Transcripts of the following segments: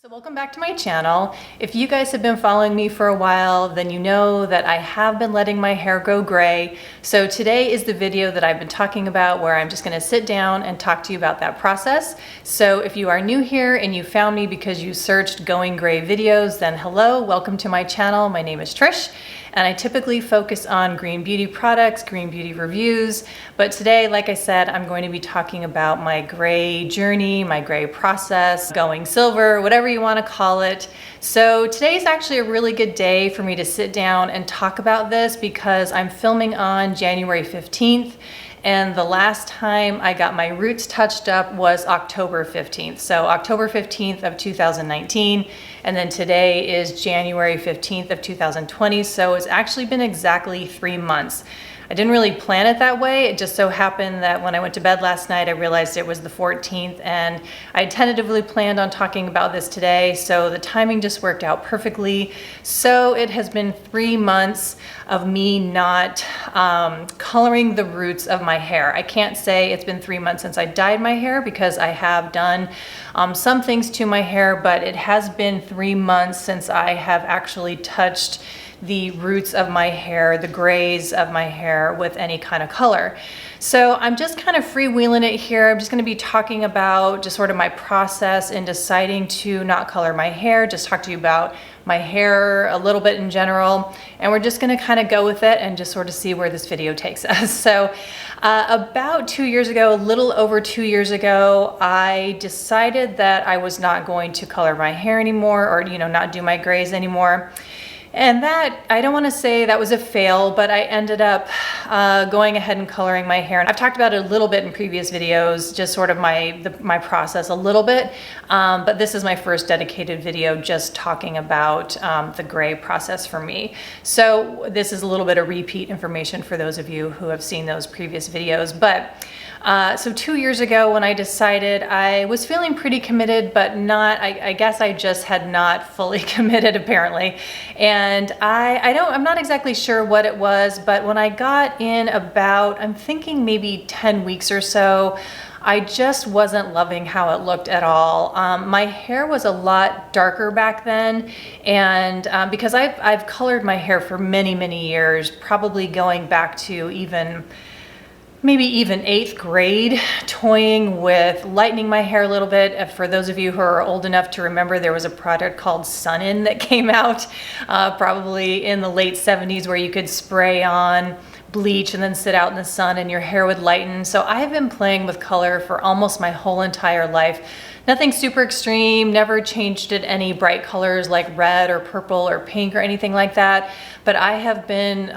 So welcome back to my channel. If you guys have been following me for a while, then you know that I have been letting my hair go gray. So today is the video that I've been talking about where I'm just gonna sit down and talk to you about that process. So if you are new here and you found me because you searched going gray videos, then hello, welcome to my channel. My name is Trish. And I typically focus on green beauty products, green beauty reviews. But today, like I said, I'm going to be talking about my gray journey, my gray process, going silver, whatever you want to call it. So today is actually a really good day for me to sit down and talk about this because I'm filming on January 15th. And the last time I got my roots touched up was October 15th. So October 15th of 2019. And then today is January 15th of 2020. So it's actually been exactly 3 months. I didn't really plan it that way. It just so happened that when I went to bed last night, I realized it was the 14th and I tentatively planned on talking about this today. So the timing just worked out perfectly. So it has been 3 months of me not coloring the roots of my hair. I can't say it's been 3 months since I dyed my hair because I have done some things to my hair, but it has been 3 months since I have actually touched the roots of my hair, the grays of my hair with any kind of color. So I'm just kind of freewheeling it here. I'm just going to be talking about just sort of my process in deciding to not color my hair, just talk to you about my hair a little bit in general, and we're just going to kind of go with it and just sort of see where this video takes us. So about 2 years ago, a little over 2 years ago, I decided that I was not going to color my hair anymore, or not do my grays anymore. And that, I don't want to say that was a fail, but I ended up going ahead and coloring my hair. And I've talked about it a little bit in previous videos, just sort of my process a little bit. But this is my first dedicated video just talking about the gray process for me. So this is a little bit of repeat information for those of you who have seen those previous videos. But so 2 years ago when I decided, I was feeling pretty committed, but not, I guess I just had not fully committed apparently. And I'm not exactly sure what it was, but when I got in about, I'm thinking maybe 10 weeks or so, I just wasn't loving how it looked at all. My hair was a lot darker back then, and because I've colored my hair for many, many years, probably going back to maybe even 8th grade, toying with lightening my hair a little bit. For those of you who are old enough to remember, there was a product called Sun-In that came out probably in the late 70s where you could spray on bleach and then sit out in the sun and your hair would lighten. So I've been playing with color for almost my whole entire life. Nothing super extreme, never changed it any bright colors like red or purple or pink or anything like that. But I have been,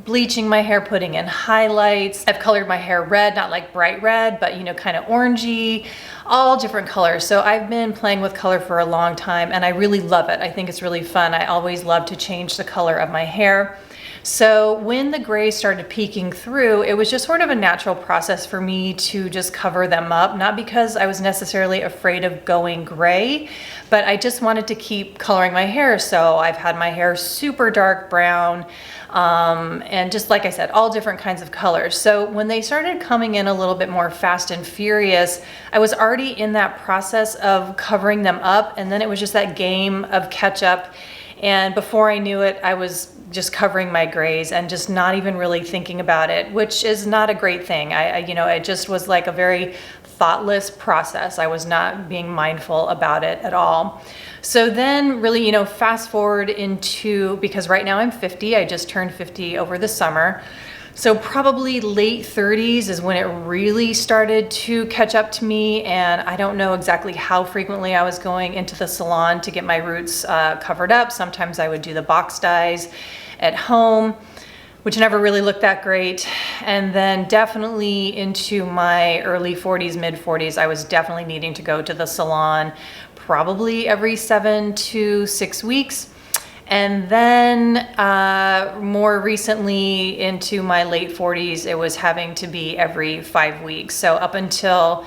bleaching my hair, putting in highlights. I've colored my hair red, not like bright red, but kind of orangey, all different colors. So I've been playing with color for a long time and I really love it. I think it's really fun. I always love to change the color of my hair. So when the grays started peeking through, it was just sort of a natural process for me to just cover them up, not because I was necessarily afraid of going gray, but I just wanted to keep coloring my hair. So I've had my hair super dark brown, and just like I said, all different kinds of colors. So when they started coming in a little bit more fast and furious, I was already in that process of covering them up, and then it was just that game of catch up. And before I knew it, I was just covering my grays and just not even really thinking about it, which is not a great thing. It just was like a very thoughtless process. I was not being mindful about it at all. So then really, fast forward into, because right now I'm 50, I just turned 50 over the summer. So probably late 30s is when it really started to catch up to me, and I don't know exactly how frequently I was going into the salon to get my roots covered up. Sometimes I would do the box dyes at home, which never really looked that great. And then definitely into my early 40s, mid 40s, I was definitely needing to go to the salon probably every 7 to 6 weeks. And then more recently into my late 40s, it was having to be every 5 weeks. So up until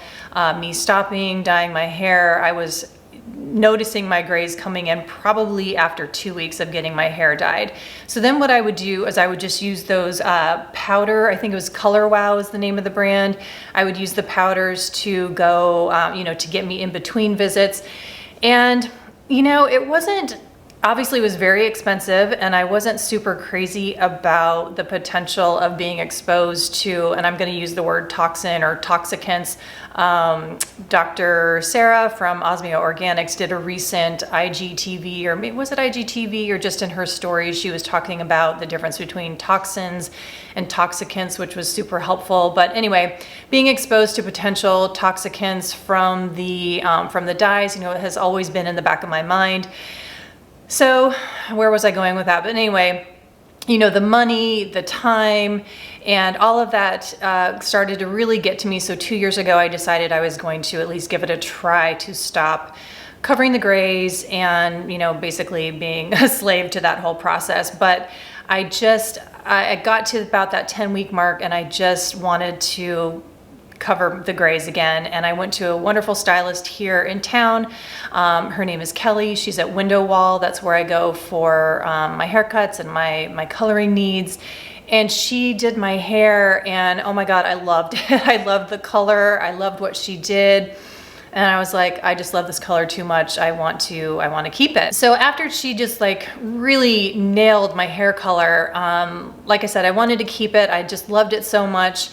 me stopping dyeing my hair, I was noticing my grays coming in probably after 2 weeks of getting my hair dyed. So then what I would do is I would just use those powder, I think it was Color Wow is the name of the brand. I would use the powders to go, to get me in between visits. And you know, it wasn't, obviously it was very expensive, and I wasn't super crazy about the potential of being exposed to, and I'm going to use the word toxin or toxicants. Dr. Sarah from Osmio Organics did a recent IGTV, or maybe was it IGTV, or just in her stories, she was talking about the difference between toxins and toxicants, which was super helpful. But anyway, being exposed to potential toxicants from the dyes, you know, it has always been in the back of my mind. So where was I going with that? But anyway, you know, the money, the time, and all of that started to really get to me. So 2 years ago, I decided I was going to at least give it a try to stop covering the grays and, you know, basically being a slave to that whole process. But I got to about that 10-week mark, and I just wanted to cover the grays again. And I went to a wonderful stylist here in town. Her name is Kelly. She's at Window Wall. That's where I go for my haircuts and my coloring needs. And she did my hair, and oh my God, I loved it. I loved the color. I loved what she did. And I was like, I just love this color too much. I want to keep it. So after she just like really nailed my hair color, like I said, I wanted to keep it. I just loved it so much.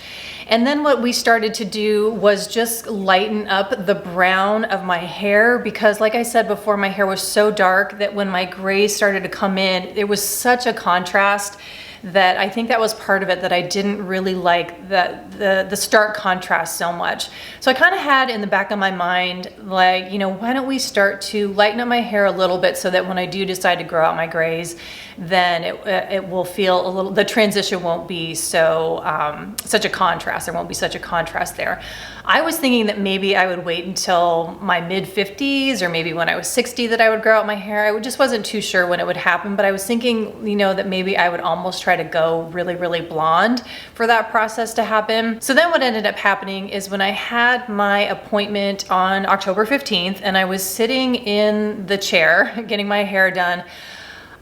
And then what we started to do was just lighten up the brown of my hair, because like I said before, my hair was so dark that when my grays started to come in, it was such a contrast that I think that was part of it, that I didn't really like the stark contrast so much. So I kind of had in the back of my mind, like, you know, why don't we start to lighten up my hair a little bit so that when I do decide to grow out my grays, then it will feel a little, the transition won't be so such a contrast. There won't be such a contrast there. I was thinking that maybe I would wait until my mid-50s, or maybe when I was 60 that I would grow out my hair. I just wasn't too sure when it would happen, but I was thinking, you know, that maybe I would almost try to go really, really blonde for that process to happen. So then what ended up happening is when I had my appointment on October 15th and I was sitting in the chair getting my hair done,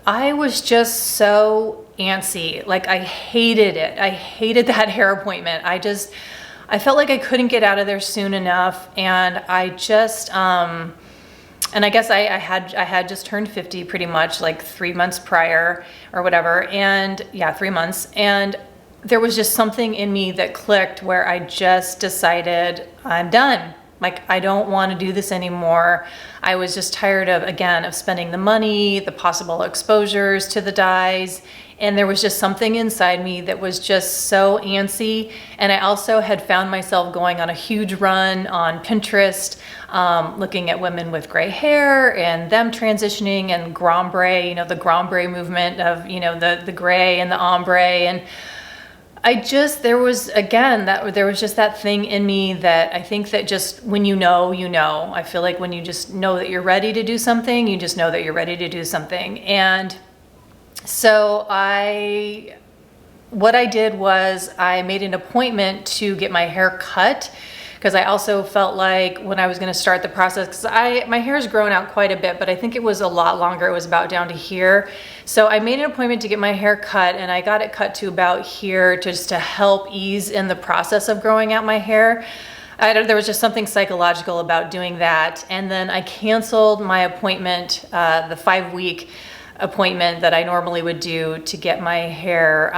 I was just so antsy. Like, I hated it. I hated that hair appointment. I felt like I couldn't get out of there soon enough. And I just, and I guess I had just turned 50 pretty much like 3 months prior or whatever. And yeah, 3 months. And there was just something in me that clicked where I just decided I'm done. Like, I don't want to do this anymore. I was just tired of, again, of spending the money, the possible exposures to the dyes. And there was just something inside me that was just so antsy. And I also had found myself going on a huge run on Pinterest, looking at women with gray hair and them transitioning, and grombre, you know, the grombre movement of, you know, the gray and the ombre. And there was just that thing in me that I think that just when you know, you know. I feel like when you just know that you're ready to do something, you just know that you're ready to do something. And so what I did was I made an appointment to get my hair cut, because I also felt like when I was going to start the process, because my hair's grown out quite a bit, but I think it was a lot longer. It was about down to here. So I made an appointment to get my hair cut, and I got it cut to about here just to help ease in the process of growing out my hair. There was just something psychological about doing that. And then I canceled my appointment, the 5-week appointment that I normally would do to get my hair,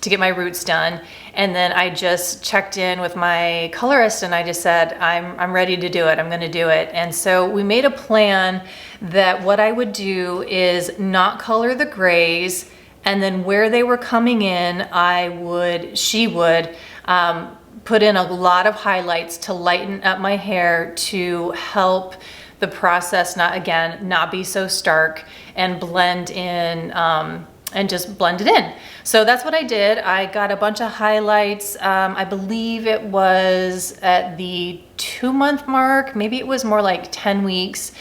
to get my roots done. And then I just checked in with my colorist, and I just said, I'm ready to do it. I'm going to do it. And so we made a plan that what I would do is not color the grays, and then where they were coming in, she would put in a lot of highlights to lighten up my hair, to help the process not be so stark, and blend in, and just blend it in. So that's what I did. I got a bunch of highlights. I believe it was at the 2-month mark. Maybe it was more like 10 weeks.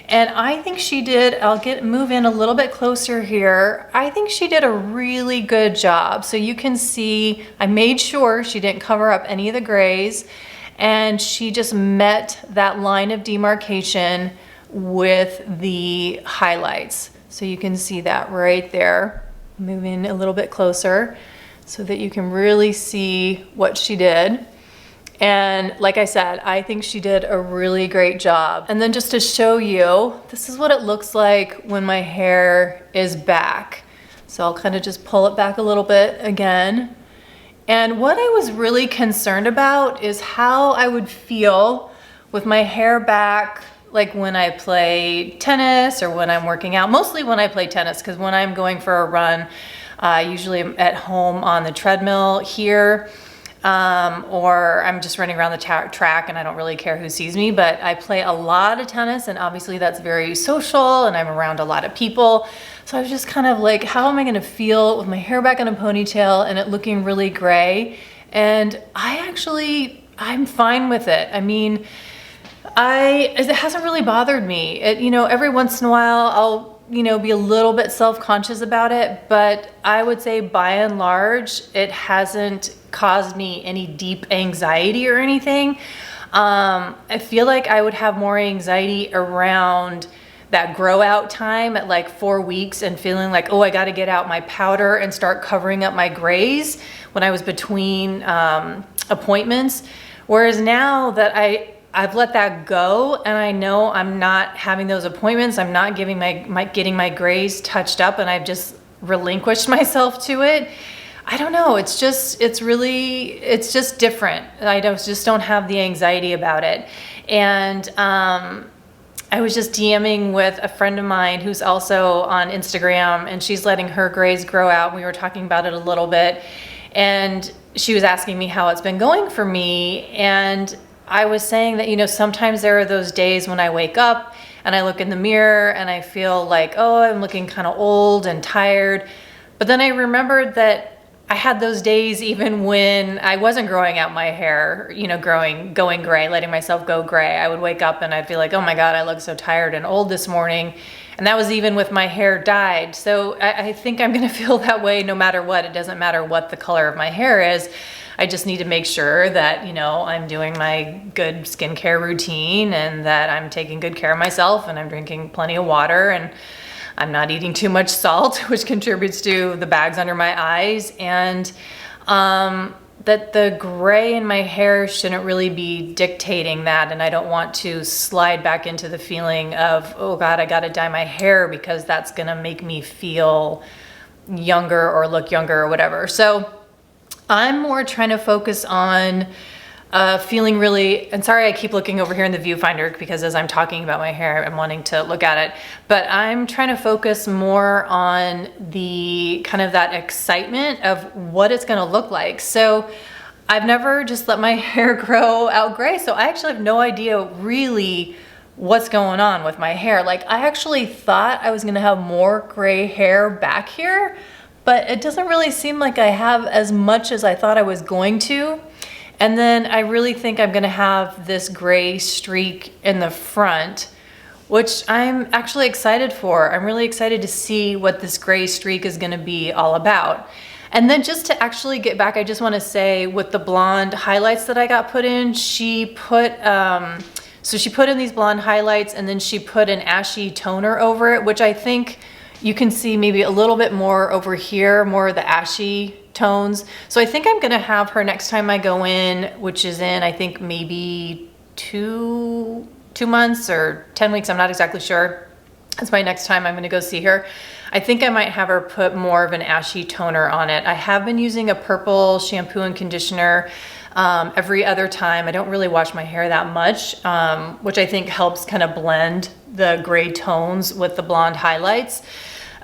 And I think she did, move in a little bit closer here. I think she did a really good job. So you can see, I made sure she didn't cover up any of the grays, and she just met that line of demarcation with the highlights. So you can see that right there. Move in a little bit closer so that you can really see what she did. And like I said, I think she did a really great job. And then just to show you, this is what it looks like when my hair is back. So I'll kind of just pull it back a little bit again. And what I was really concerned about is how I would feel with my hair back, like when I play tennis or when I'm working out, mostly when I play tennis, because when I'm going for a run, usually I'm at home on the treadmill here, or I'm just running around the track and I don't really care who sees me, but I play a lot of tennis and obviously that's very social and I'm around a lot of people. So I was just kind of like, how am I gonna feel with my hair back in a ponytail and it looking really gray? And I'm fine with it. I mean, it hasn't really bothered me. Every once in a while I'll, be a little bit self-conscious about it, but I would say by and large, it hasn't caused me any deep anxiety or anything. I feel like I would have more anxiety around that grow out time at like 4 weeks and feeling like, oh, I got to get out my powder and start covering up my grays when I was between appointments. Whereas now that I've let that go and I know I'm not having those appointments, I'm not getting my grays touched up, and I've just relinquished myself to it. I don't know, it's just different. I just don't have the anxiety about it. And I was just DMing with a friend of mine who's also on Instagram, and she's letting her grays grow out. We were talking about it a little bit, and she was asking me how it's been going for me. And I was saying that, sometimes there are those days when I wake up and I look in the mirror and I feel like, oh, I'm looking kind of old and tired. But then I remembered that I had those days even when I wasn't growing out my hair, going gray, letting myself go gray. I would wake up and I'd feel like, oh my God, I look so tired and old this morning. And that was even with my hair dyed. So I think I'm gonna feel that way no matter what. It doesn't matter what the color of my hair is. I just need to make sure that, I'm doing my good skincare routine and that I'm taking good care of myself and I'm drinking plenty of water and I'm not eating too much salt, which contributes to the bags under my eyes, and that the gray in my hair shouldn't really be dictating that, and I don't want to slide back into the feeling of, oh God, I gotta dye my hair because that's gonna make me feel younger or look younger or whatever. So I'm more trying to focus on feeling really, and sorry I keep looking over here in the viewfinder because as I'm talking about my hair, I'm wanting to look at it, but I'm trying to focus more on the kind of that excitement of what it's gonna look like. So I've never just let my hair grow out gray, so I actually have no idea really what's going on with my hair. Like, I actually thought I was gonna have more gray hair back here, but it doesn't really seem like I have as much as I thought I was going to. And then I really think I'm gonna have this gray streak in the front, which I'm actually excited for. I'm really excited to see what this gray streak is gonna be all about. And then just to actually get back, I just wanna say with the blonde highlights that I got put in, she put in these blonde highlights and then she put an ashy toner over it, which I think you can see maybe a little bit more over here, more of the ashy tones. So I think I'm gonna have her next time I go in, which is in, I think maybe two months or 10 weeks, I'm not exactly sure. That's my next time I'm gonna go see her. I think I might have her put more of an ashy toner on it. I have been using a purple shampoo and conditioner every other time. I don't really wash my hair that much, which I think helps kind of blend the gray tones with the blonde highlights.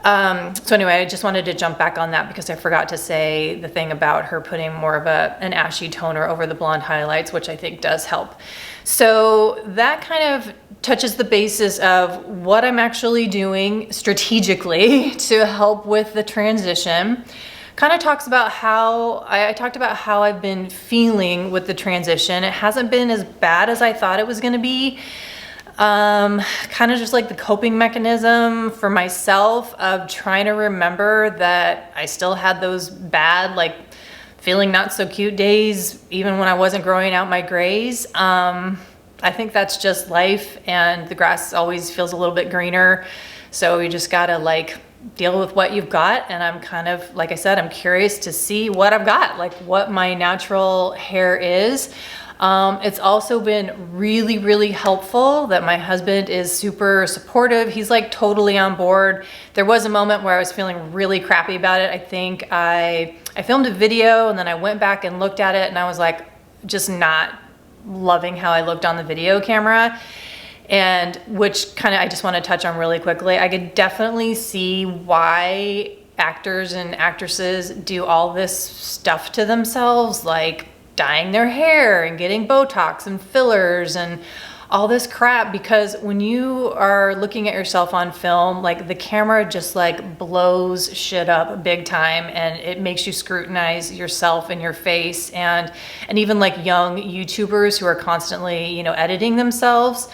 So anyway, I just wanted to jump back on that because I forgot to say the thing about her putting more of an ashy toner over the blonde highlights, which I think does help. So that kind of touches the basis of what I'm actually doing strategically to help with the transition. Kind of talks about how, I talked about how I've been feeling with the transition. It hasn't been as bad as I thought it was gonna be. Kind of just like the coping mechanism for myself of trying to remember that I still had those bad, like feeling not so cute days, even when I wasn't growing out my grays. I think that's just life, and the grass always feels a little bit greener. So you just gotta like deal with what you've got. And I'm kind of, like I said, I'm curious to see what I've got, like what my natural hair is. It's also been really, really helpful that my husband is super supportive. He's like totally on board. There was a moment where I was feeling really crappy about it. I think I filmed a video and then I went back and looked at it and I was like, just not loving how I looked on the video camera. And which kind of, I just want to touch on really quickly. I could definitely see why actors and actresses do all this stuff to themselves, like dyeing their hair and getting Botox and fillers and all this crap, because when you are looking at yourself on film, like the camera just like blows shit up big time and it makes you scrutinize yourself and your face, and even like young YouTubers who are constantly, you know, editing themselves.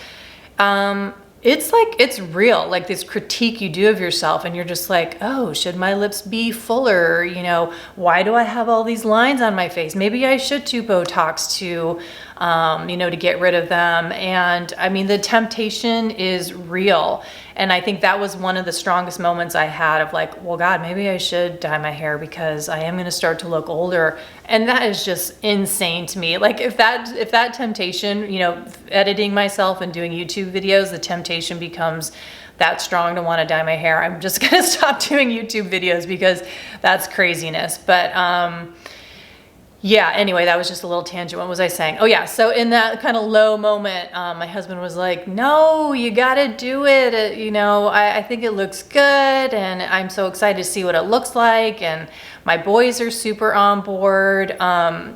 It's like, it's real, like this critique you do of yourself and you're just like, oh, should my lips be fuller? You know, why do I have all these lines on my face? Maybe I should do Botox to, you know, to get rid of them. And I mean, the temptation is real. And I think that was one of the strongest moments I had of like, well, God, maybe I should dye my hair because I am going to start to look older. And that is just insane to me. Like if that temptation, you know, editing myself and doing YouTube videos, the temptation becomes that strong to want to dye my hair, I'm just going to stop doing YouTube videos because that's craziness. But, yeah, anyway, that was just a little tangent. What was I saying? Oh yeah, so in that kind of low moment, my husband was like, no, you gotta do it. You know, I think it looks good and I'm so excited to see what it looks like. And my boys are super on board.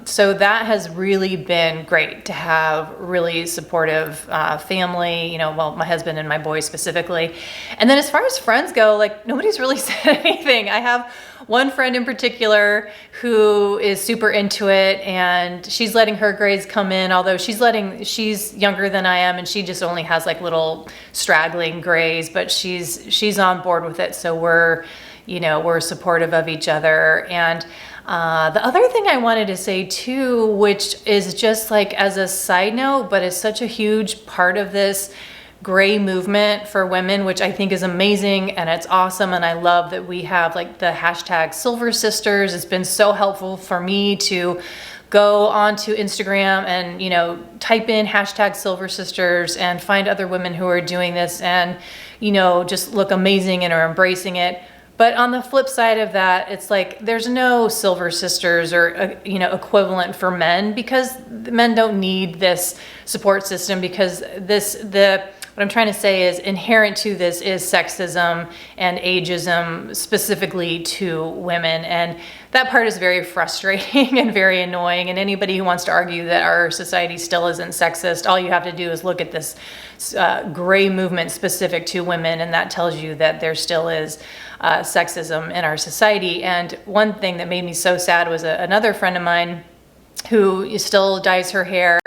So that has really been great to have really supportive family, you know, well, my husband and my boys specifically. And then as far as friends go, like nobody's really said anything. I have one friend in particular who is super into it and she's letting her grays come in, although she's younger than I am and she just only has like little straggling grays, but she's on board with it. So we're supportive of each other. And the other thing I wanted to say too, which is just like as a side note, but is such a huge part of this gray movement for women, which I think is amazing and it's awesome. And I love that we have like the hashtag Silver Sisters. It's been so helpful for me to go onto Instagram and, you know, type in hashtag Silver Sisters and find other women who are doing this and, you know, just look amazing and are embracing it. But on the flip side of that, it's like there's no Silver Sisters or, you know, equivalent for men, because men don't need this support system, because what I'm trying to say is inherent to this is sexism and ageism specifically to women. And that part is very frustrating and very annoying. And anybody who wants to argue that our society still isn't sexist, all you have to do is look at this gray movement specific to women, and that tells you that there still is sexism in our society. And one thing that made me so sad was another friend of mine who still dyes her hair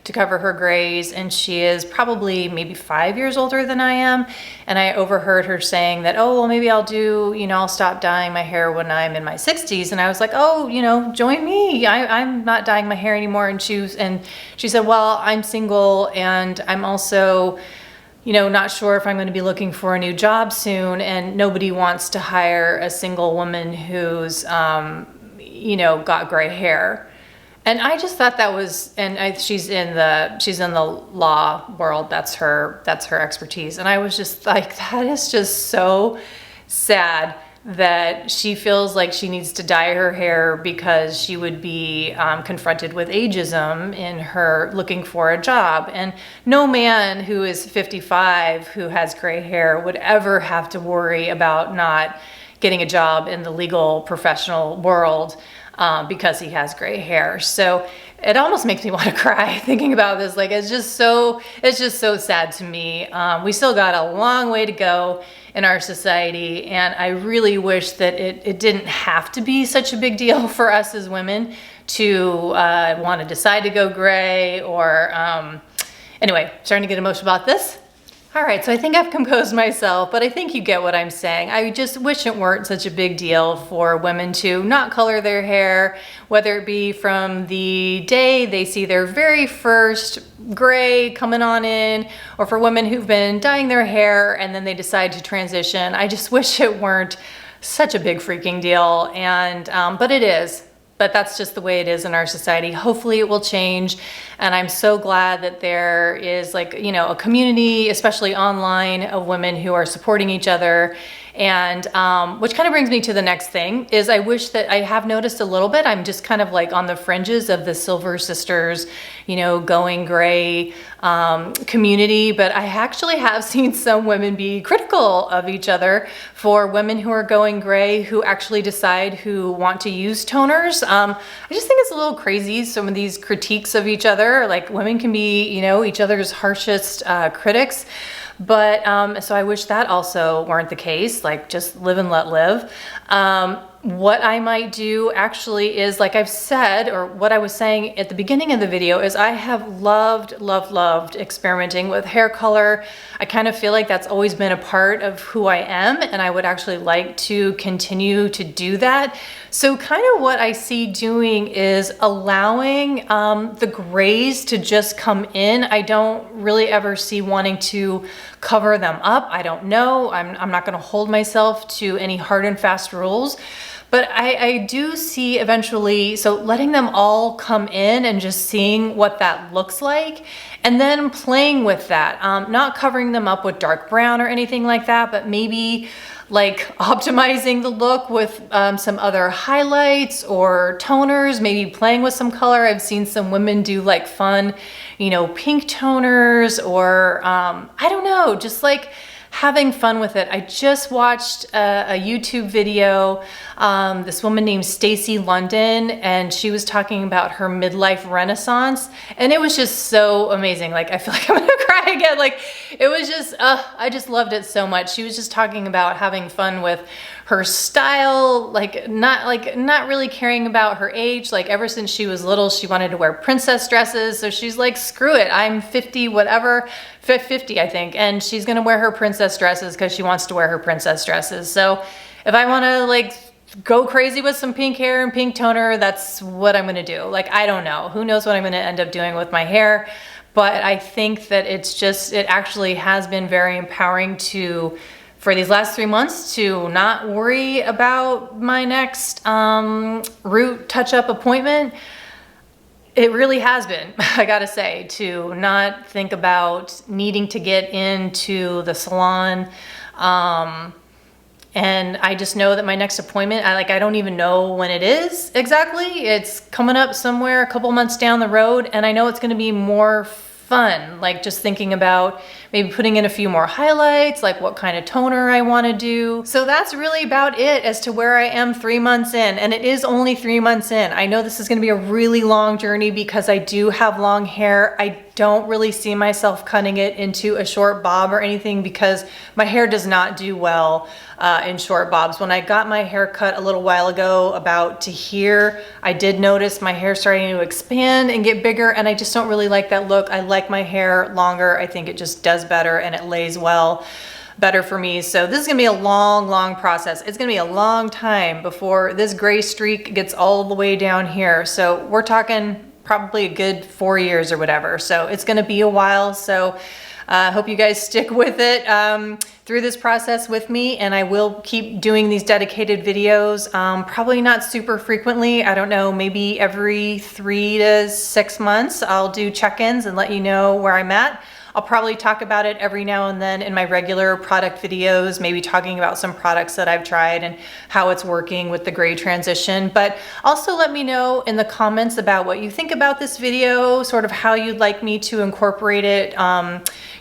to cover her grays, and she is probably maybe 5 years older than I am. And I overheard her saying that, oh, well, maybe I'll stop dyeing my hair when I'm in my 60s. And I was like, oh, you know, join me. I'm not dyeing my hair anymore. And she said, well, I'm single and I'm also, you know, not sure if I'm going to be looking for a new job soon, and nobody wants to hire a single woman who's, you know, got gray hair. And I just thought that was, she's in the law world. That's her expertise. And I was just like, that is just so sad that she feels like she needs to dye her hair because she would be confronted with ageism in her looking for a job. And no man who is 55 who has gray hair would ever have to worry about not getting a job in the legal professional world because he has gray hair. So it almost makes me want to cry thinking about this. Like, it's just so sad to me. We still got a long way to go in our society, and I really wish that it didn't have to be such a big deal for us as women to want to decide to go gray or anyway, starting to get emotional about this. All right, so I think I've composed myself, but I think you get what I'm saying. I just wish it weren't such a big deal for women to not color their hair, whether it be from the day they see their very first gray coming on in, or for women who've been dyeing their hair and then they decide to transition. I just wish it weren't such a big freaking deal, and but it is. But that's just the way it is in our society. Hopefully it will change. And I'm so glad that there is, like, you know, a community, especially online, of women who are supporting each other. And which kind of brings me to the next thing is I wish that I have noticed a little bit, I'm just kind of like on the fringes of the Silver Sisters, you know, going gray community, but I actually have seen some women be critical of each other for women who are going gray, who actually decide who want to use toners. I just think it's a little crazy, some of these critiques of each other. Like, women can be, you know, each other's harshest critics. But so I wish that also weren't the case, like just live and let live. What I might do actually is, like I've said, or what I was saying at the beginning of the video, is I have loved experimenting with hair color. I kind of feel like that's always been a part of who I am, and I would actually like to continue to do that. So kind of what I see doing is allowing the grays to just come in. I don't really ever see wanting to cover them up. I don't know. I'm not going to hold myself to any hard and fast rules. But I do see eventually, so letting them all come in and just seeing what that looks like, and then playing with that, not covering them up with dark brown or anything like that, but maybe like optimizing the look with some other highlights or toners, maybe playing with some color. I've seen some women do like fun, you know, pink toners, or I don't know, just like having fun with it. I just watched a YouTube video, this woman named Stacy London, and she was talking about her midlife renaissance, and it was just so amazing. Like, I feel like I'm gonna cry again. Like, it was just, I just loved it so much. She was just talking about having fun with her style, like not really caring about her age. Like, ever since she was little, she wanted to wear princess dresses. So she's like, screw it, I'm 50, whatever, 50, I think, and she's gonna wear her princess dresses because she wants to wear her princess dresses. So if I wanna like go crazy with some pink hair and pink toner, that's what I'm gonna do. Like, I don't know, who knows what I'm gonna end up doing with my hair, but I think that it's just, it actually has been very empowering to, for these last 3 months, to not worry about my next root touch-up appointment. It really has been, I gotta say, to not think about needing to get into the salon. And I just know that my next appointment, I don't even know when it is exactly. It's coming up somewhere a couple months down the road, and I know it's gonna be more fun, like just thinking about maybe putting in a few more highlights, like what kind of toner I want to do. So that's really about it as to where I am 3 months in, and it is only 3 months in. I know this is going to be a really long journey because I do have long hair. I don't really see myself cutting it into a short bob or anything because my hair does not do well in short bobs. When I got my hair cut a little while ago, about to here, I did notice my hair starting to expand and get bigger, and I just don't really like that look. I like my hair longer. I think it just does better and it lays well better for me. So this is gonna be a long process. It's gonna be a long time before this gray streak gets all the way down here. So we're talking probably a good 4 years or whatever. So it's gonna be a while. So I hope you guys stick with it through this process with me, and I will keep doing these dedicated videos, probably not super frequently. I don't know, maybe every 3 to 6 months I'll do check-ins and let you know where I'm at. I'll probably talk about it every now and then in my regular product videos, maybe talking about some products that I've tried and how it's working with the gray transition. But also let me know in the comments about what you think about this video, sort of how you'd like me to incorporate it,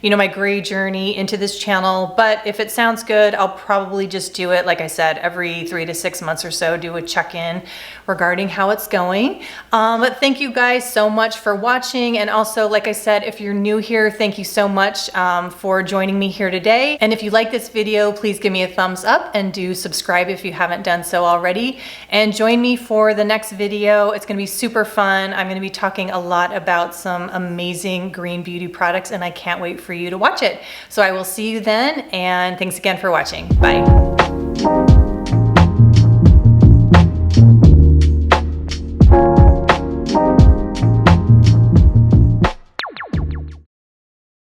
you know, my gray journey into this channel. But if it sounds good, I'll probably just do it, like I said, every 3 to 6 months or so, do a check-in regarding how it's going. But thank you guys so much for watching. And also, like I said, if you're new here, thank you so much for joining me here today. And if you like this video, please give me a thumbs up and do subscribe if you haven't done so already. And join me for the next video. It's gonna be super fun. I'm gonna be talking a lot about some amazing green beauty products, and I can't wait for you to watch it. So I will see you then, and thanks again for watching. Bye.